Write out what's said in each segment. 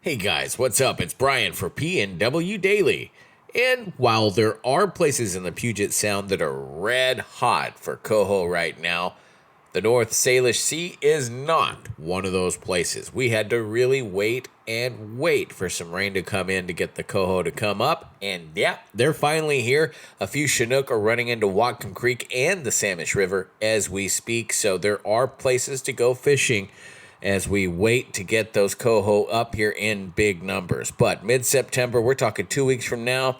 Hey guys, what's up? It's Brian for PNW Daily. And while there are places in the Puget Sound that are red hot for coho right now, the North Salish Sea is not one of those places. We had to really wait and wait for some rain to come in to get the coho to come up. And yeah, they're finally here. A few Chinook are running into Whatcom Creek and the Salmon River as we speak. So there are places to go fishing as we wait to get those coho up here in big numbers. But mid-September, we're talking 2 weeks from now,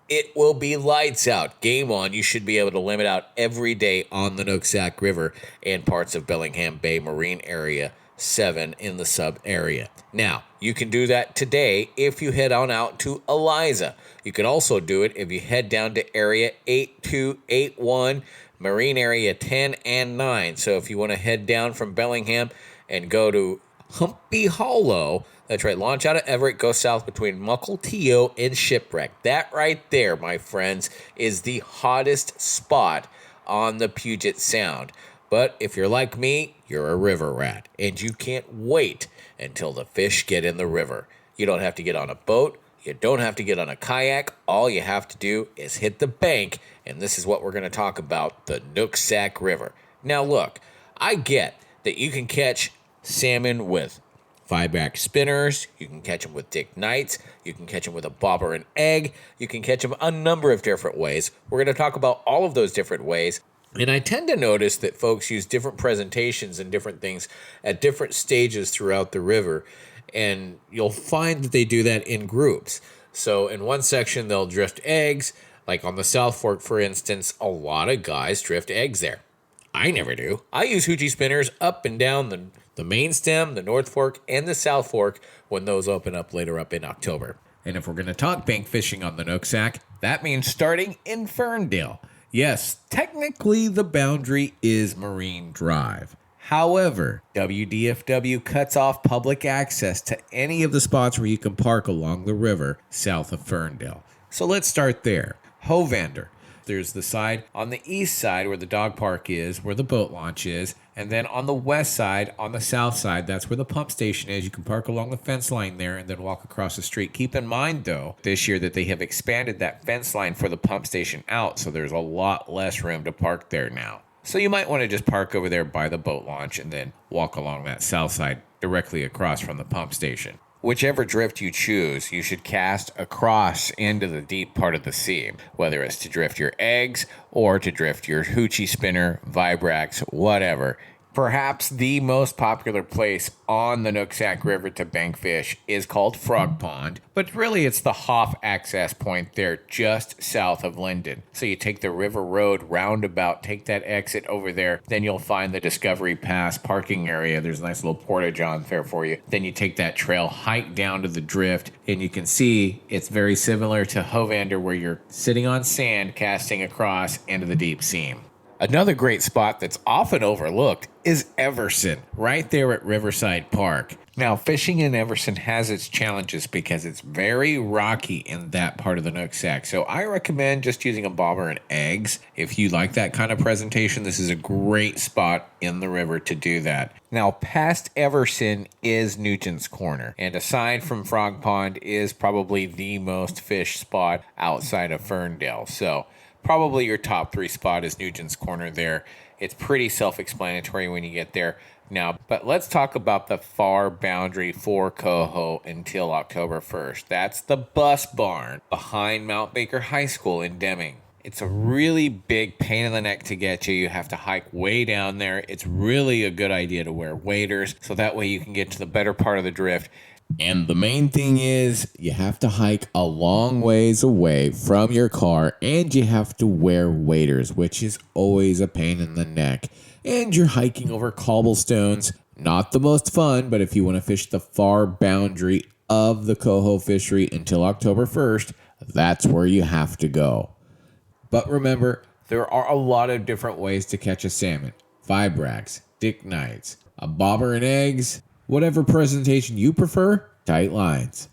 it will be lights out. Game on. You should be able to limit out every day on the Nooksack River and parts of Bellingham Bay Marine Area 7 in the sub area. Now, you can do that today if you head on out to Eliza. You can also do it if you head down to Area 8281, Marine Area 10 and 9. So if you want to head down from Bellingham and go to Humpy Hollow, that's right, launch out of Everett, go south between Mukilteo and Shipwreck. That right there, my friends, is the hottest spot on the Puget Sound. But if you're like me, you're a river rat, and you can't wait until the fish get in the river. You don't have to get on a boat. You don't have to get on a kayak. All you have to do is hit the bank, and this is what we're going to talk about, the Nooksack River. Now look, I get that you can catch salmon with 5-back spinners, you can catch them with Dick Knights, you can catch them with a bobber and egg, you can catch them a number of different ways. We're going to talk about all of those different ways. And I tend to notice that folks use different presentations and different things at different stages throughout the river. And you'll find that they do that in groups. So in one section, they'll drift eggs. Like on the South Fork, for instance, a lot of guys drift eggs there. I never do. I use hoochie spinners up and down the main stem, the North Fork, and the South Fork when those open up later up in October. And if we're going to talk bank fishing on the Nooksack, that means starting in Ferndale. Yes, technically the boundary is Marine Drive. However, WDFW cuts off public access to any of the spots where you can park along the river south of Ferndale. So let's start there. Hovander. There's the side on the east side where the dog park is, where the boat launch is. And then on the west side, on the south side, that's where the pump station is. You can park along the fence line there and then walk across the street. Keep in mind, though, this year that they have expanded that fence line for the pump station out, so there's a lot less room to park there now. So you might want to just park over there by the boat launch and then walk along that south side directly across from the pump station. Whichever drift you choose, you should cast across into the deep part of the sea, whether it's to drift your eggs or to drift your hoochie spinner, vibrax, whatever. Perhaps the most popular place on the Nooksack River to bank fish is called Frog Pond, but really it's the Hoff access point there just south of Linden. So you take the River Road roundabout, take that exit over there, then you'll find the Discovery Pass parking area. There's a nice little portage on there for you. Then you take that trail, hike down to the drift, and you can see it's very similar to Hovander where you're sitting on sand casting across into the deep seam. Another great spot that's often overlooked is Everson, right there at Riverside Park. Now, fishing in Everson has its challenges because it's very rocky in that part of the Nooksack. So I recommend just using a bobber and eggs. If you like that kind of presentation, this is a great spot in the river to do that. Now, past Everson is Nugent's Corner. And aside from Frog Pond is probably the most fished spot outside of Ferndale. So probably your top 3 spot is Nugent's Corner there. It's pretty self-explanatory when you get there. Now, but let's talk about the far boundary for coho until October 1st. That's the bus barn behind Mount Baker High School in Deming. It's a really big pain in the neck to get you. You have to hike way down there. It's really a good idea to wear waders, so that way you can get to the better part of the drift. And the main thing is you have to hike a long ways away from your car, and you have to wear waders, which is always a pain in the neck. And you're hiking over cobblestones. Not the most fun, but if you want to fish the far boundary of the coho fishery until October 1st, that's where you have to go. But remember, there are a lot of different ways to catch a salmon. Vibrax, Dick Knights, a bobber and eggs, whatever presentation you prefer, tight lines.